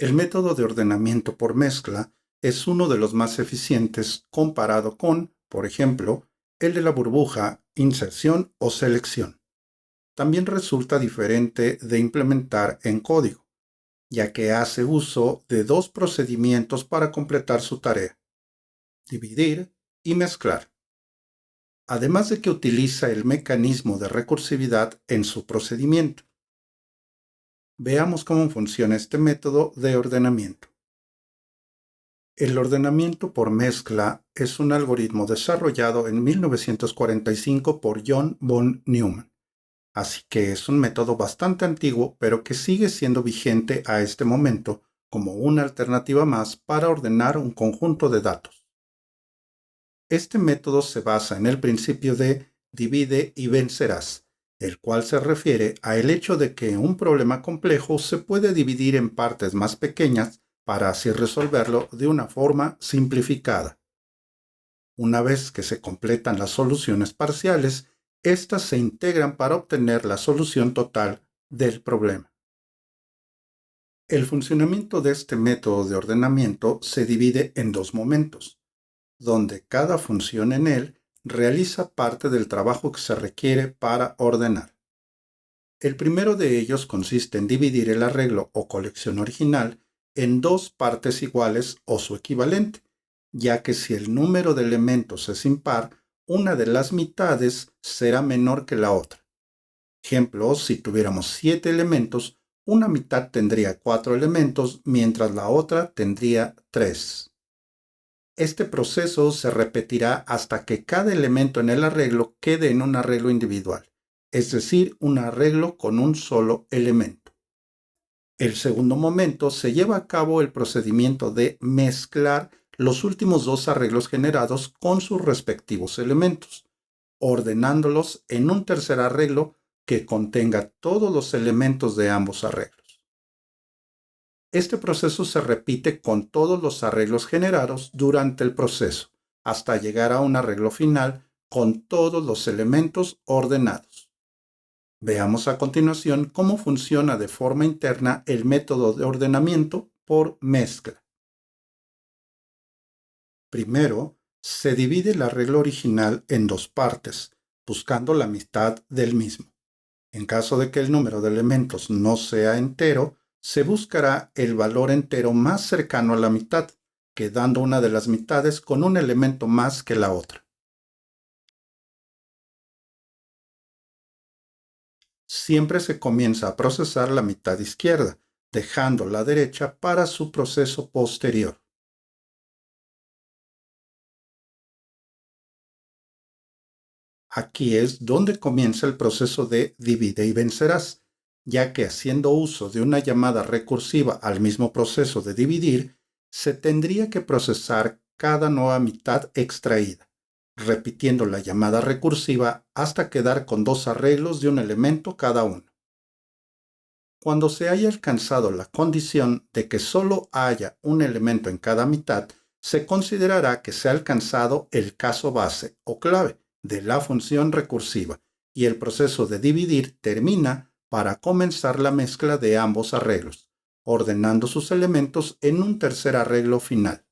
El método de ordenamiento por mezcla es uno de los más eficientes comparado con, por ejemplo, el de la burbuja, inserción o selección. También resulta diferente de implementar en código, ya que hace uso de dos procedimientos para completar su tarea: dividir y mezclar. Además de que utiliza el mecanismo de recursividad en su procedimiento. Veamos cómo funciona este método de ordenamiento. El ordenamiento por mezcla es un algoritmo desarrollado en 1945 por John von Neumann, así que es un método bastante antiguo, pero que sigue siendo vigente a este momento como una alternativa más para ordenar un conjunto de datos. Este método se basa en el principio de divide y vencerás, el cual se refiere al hecho de que un problema complejo se puede dividir en partes más pequeñas para así resolverlo de una forma simplificada. Una vez que se completan las soluciones parciales, éstas se integran para obtener la solución total del problema. El funcionamiento de este método de ordenamiento se divide en dos momentos, donde cada función en él realiza parte del trabajo que se requiere para ordenar. El primero de ellos consiste en dividir el arreglo o colección original en dos partes iguales o su equivalente, ya que si el número de elementos es impar, una de las mitades será menor que la otra. Ejemplo, si tuviéramos 7 elementos, una mitad tendría 4 elementos, mientras la otra tendría 3. Este proceso se repetirá hasta que cada elemento en el arreglo quede en un arreglo individual, es decir, un arreglo con un solo elemento. El segundo momento se lleva a cabo el procedimiento de mezclar los últimos dos arreglos generados con sus respectivos elementos, ordenándolos en un tercer arreglo que contenga todos los elementos de ambos arreglos. Este proceso se repite con todos los arreglos generados durante el proceso, hasta llegar a un arreglo final con todos los elementos ordenados. Veamos a continuación cómo funciona de forma interna el método de ordenamiento por mezcla. Primero, se divide el arreglo original en dos partes, buscando la mitad del mismo. En caso de que el número de elementos no sea entero, se buscará el valor entero más cercano a la mitad, quedando una de las mitades con un elemento más que la otra. Siempre se comienza a procesar la mitad izquierda, dejando la derecha para su proceso posterior. Aquí es donde comienza el proceso de divide y vencerás, ya que haciendo uso de una llamada recursiva al mismo proceso de dividir, se tendría que procesar cada nueva mitad extraída, repitiendo la llamada recursiva hasta quedar con dos arreglos de un elemento cada uno. Cuando se haya alcanzado la condición de que solo haya un elemento en cada mitad, se considerará que se ha alcanzado el caso base o clave de la función recursiva y el proceso de dividir termina para comenzar la mezcla de ambos arreglos, ordenando sus elementos en un tercer arreglo final.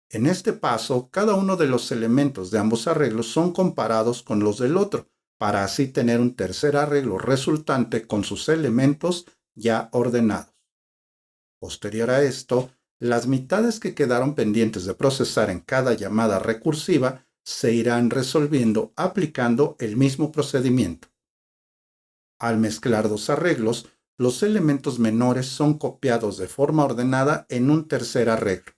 En este paso, cada uno de los elementos de ambos arreglos son comparados con los del otro, para así tener un tercer arreglo resultante con sus elementos ya ordenados. Posterior a esto, las mitades que quedaron pendientes de procesar en cada llamada recursiva se irán resolviendo aplicando el mismo procedimiento. Al mezclar dos arreglos, los elementos menores son copiados de forma ordenada en un tercer arreglo.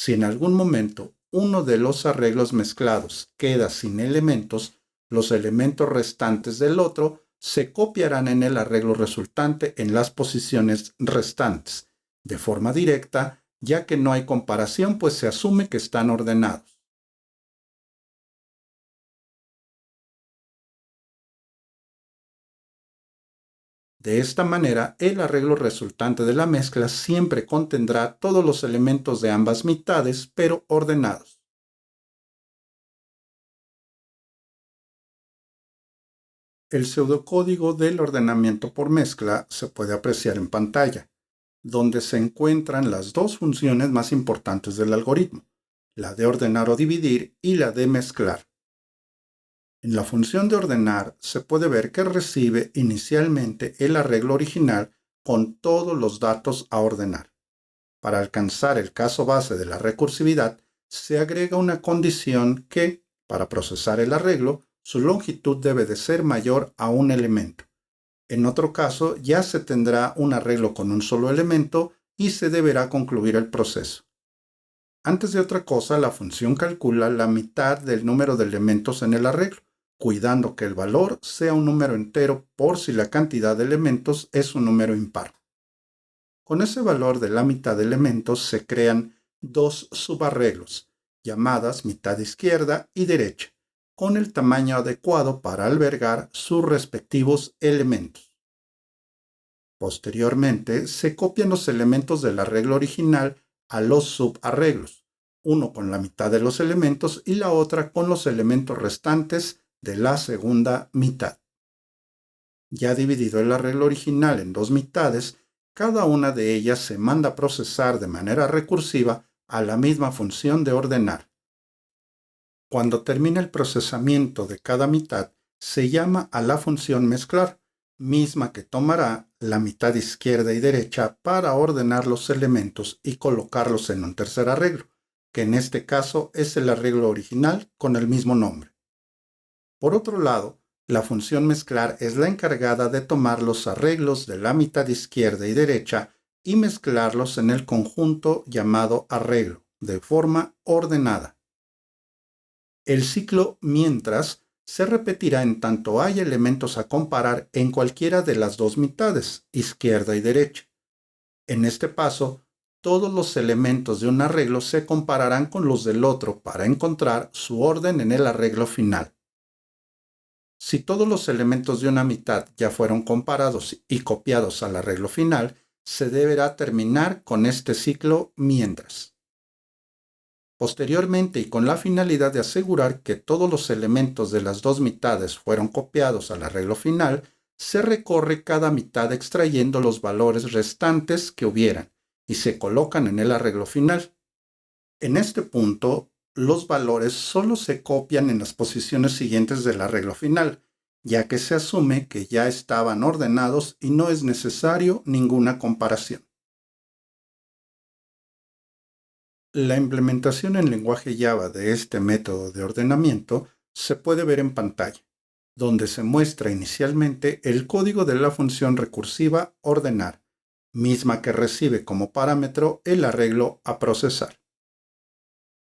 Si en algún momento uno de los arreglos mezclados queda sin elementos, los elementos restantes del otro se copiarán en el arreglo resultante en las posiciones restantes, de forma directa, ya que no hay comparación, pues se asume que están ordenados. De esta manera, el arreglo resultante de la mezcla siempre contendrá todos los elementos de ambas mitades, pero ordenados. El pseudocódigo del ordenamiento por mezcla se puede apreciar en pantalla, donde se encuentran las dos funciones más importantes del algoritmo, la de ordenar o dividir y la de mezclar. En la función de ordenar se puede ver que recibe inicialmente el arreglo original con todos los datos a ordenar. Para alcanzar el caso base de la recursividad, se agrega una condición que, para procesar el arreglo, su longitud debe de ser mayor a un elemento. En otro caso, ya se tendrá un arreglo con un solo elemento y se deberá concluir el proceso. Antes de otra cosa, la función calcula la mitad del número de elementos en el arreglo, cuidando que el valor sea un número entero por si la cantidad de elementos es un número impar. Con ese valor de la mitad de elementos se crean dos subarreglos, llamadas mitad izquierda y derecha, con el tamaño adecuado para albergar sus respectivos elementos. Posteriormente, se copian los elementos del arreglo original a los subarreglos, uno con la mitad de los elementos y la otra con los elementos restantes de la segunda mitad. Ya dividido el arreglo original en dos mitades, cada una de ellas se manda a procesar de manera recursiva a la misma función de ordenar. Cuando termina el procesamiento de cada mitad, se llama a la función mezclar, misma que tomará la mitad izquierda y derecha para ordenar los elementos y colocarlos en un tercer arreglo, que en este caso es el arreglo original con el mismo nombre. Por otro lado, la función mezclar es la encargada de tomar los arreglos de la mitad izquierda y derecha y mezclarlos en el conjunto llamado arreglo, de forma ordenada. El ciclo mientras se repetirá en tanto haya elementos a comparar en cualquiera de las dos mitades, izquierda y derecha. En este paso, todos los elementos de un arreglo se compararán con los del otro para encontrar su orden en el arreglo final. Si todos los elementos de una mitad ya fueron comparados y copiados al arreglo final, se deberá terminar con este ciclo mientras. Posteriormente, y con la finalidad de asegurar que todos los elementos de las dos mitades fueron copiados al arreglo final, se recorre cada mitad extrayendo los valores restantes que hubieran y se colocan en el arreglo final. En este punto, los valores solo se copian en las posiciones siguientes del arreglo final, ya que se asume que ya estaban ordenados y no es necesario ninguna comparación. La implementación en lenguaje Java de este método de ordenamiento se puede ver en pantalla, donde se muestra inicialmente el código de la función recursiva ordenar, misma que recibe como parámetro el arreglo a procesar.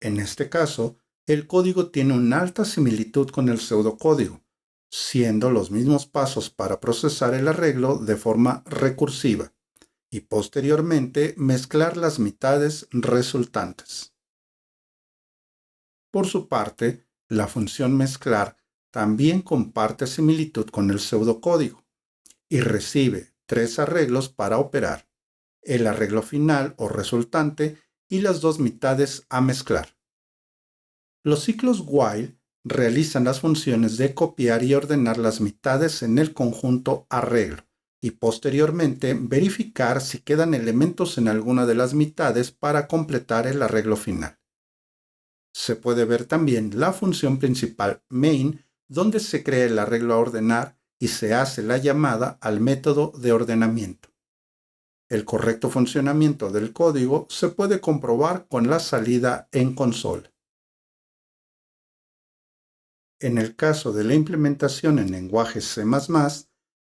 En este caso, el código tiene una alta similitud con el pseudocódigo, siendo los mismos pasos para procesar el arreglo de forma recursiva y posteriormente mezclar las mitades resultantes. Por su parte, la función mezclar también comparte similitud con el pseudocódigo y recibe tres arreglos para operar: el arreglo final o resultante y las dos mitades a mezclar. Los ciclos while realizan las funciones de copiar y ordenar las mitades en el conjunto arreglo y posteriormente verificar si quedan elementos en alguna de las mitades para completar el arreglo final. Se puede ver también la función principal main, donde se crea el arreglo a ordenar y se hace la llamada al método de ordenamiento. El correcto funcionamiento del código se puede comprobar con la salida en consola. En el caso de la implementación en lenguaje C++,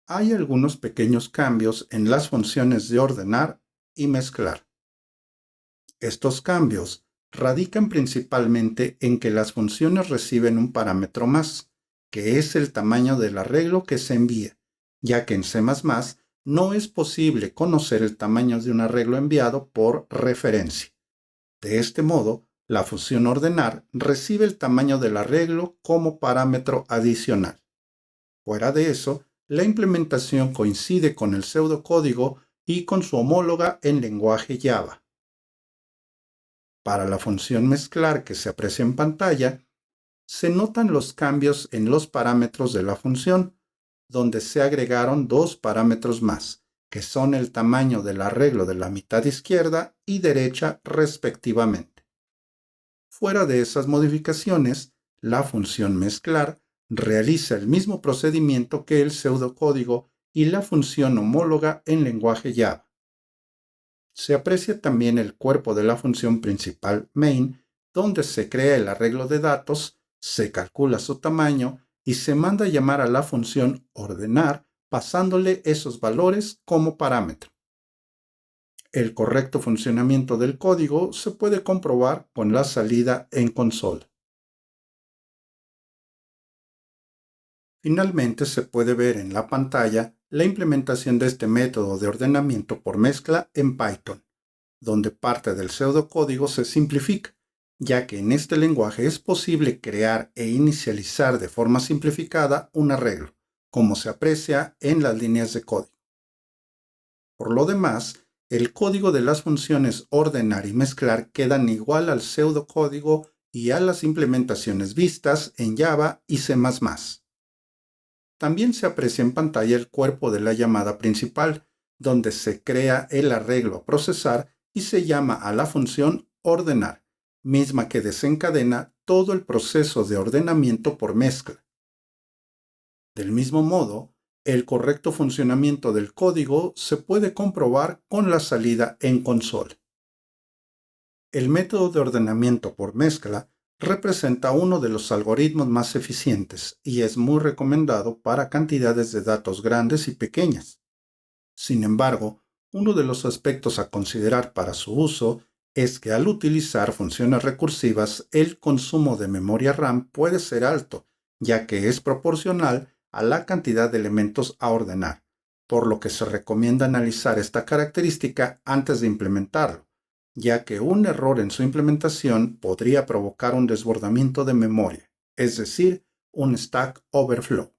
hay algunos pequeños cambios en las funciones de ordenar y mezclar. Estos cambios radican principalmente en que las funciones reciben un parámetro más, que es el tamaño del arreglo que se envía, ya que en C++ no es posible conocer el tamaño de un arreglo enviado por referencia. De este modo, la función ordenar recibe el tamaño del arreglo como parámetro adicional. Fuera de eso, la implementación coincide con el pseudocódigo y con su homóloga en lenguaje Java. Para la función mezclar que se aprecia en pantalla, se notan los cambios en los parámetros de la función, donde se agregaron dos parámetros más, que son el tamaño del arreglo de la mitad izquierda y derecha respectivamente. Fuera de esas modificaciones, la función mezclar realiza el mismo procedimiento que el pseudocódigo y la función homóloga en lenguaje Java. Se aprecia también el cuerpo de la función principal main, donde se crea el arreglo de datos, se calcula su tamaño y se manda a llamar a la función ordenar pasándole esos valores como parámetro. El correcto funcionamiento del código se puede comprobar con la salida en consola. Finalmente se puede ver en la pantalla la implementación de este método de ordenamiento por mezcla en Python, donde parte del pseudocódigo se simplifica, ya que en este lenguaje es posible crear e inicializar de forma simplificada un arreglo, como se aprecia en las líneas de código. Por lo demás, el código de las funciones ordenar y mezclar quedan igual al pseudocódigo y a las implementaciones vistas en Java y C++. También se aprecia en pantalla el cuerpo de la llamada principal, donde se crea el arreglo a procesar y se llama a la función ordenar, misma que desencadena todo el proceso de ordenamiento por mezcla. Del mismo modo, el correcto funcionamiento del código se puede comprobar con la salida en consola. El método de ordenamiento por mezcla representa uno de los algoritmos más eficientes y es muy recomendado para cantidades de datos grandes y pequeñas. Sin embargo, uno de los aspectos a considerar para su uso es que al utilizar funciones recursivas, el consumo de memoria RAM puede ser alto, ya que es proporcional a la cantidad de elementos a ordenar, por lo que se recomienda analizar esta característica antes de implementarlo, ya que un error en su implementación podría provocar un desbordamiento de memoria, es decir, un Stack Overflow.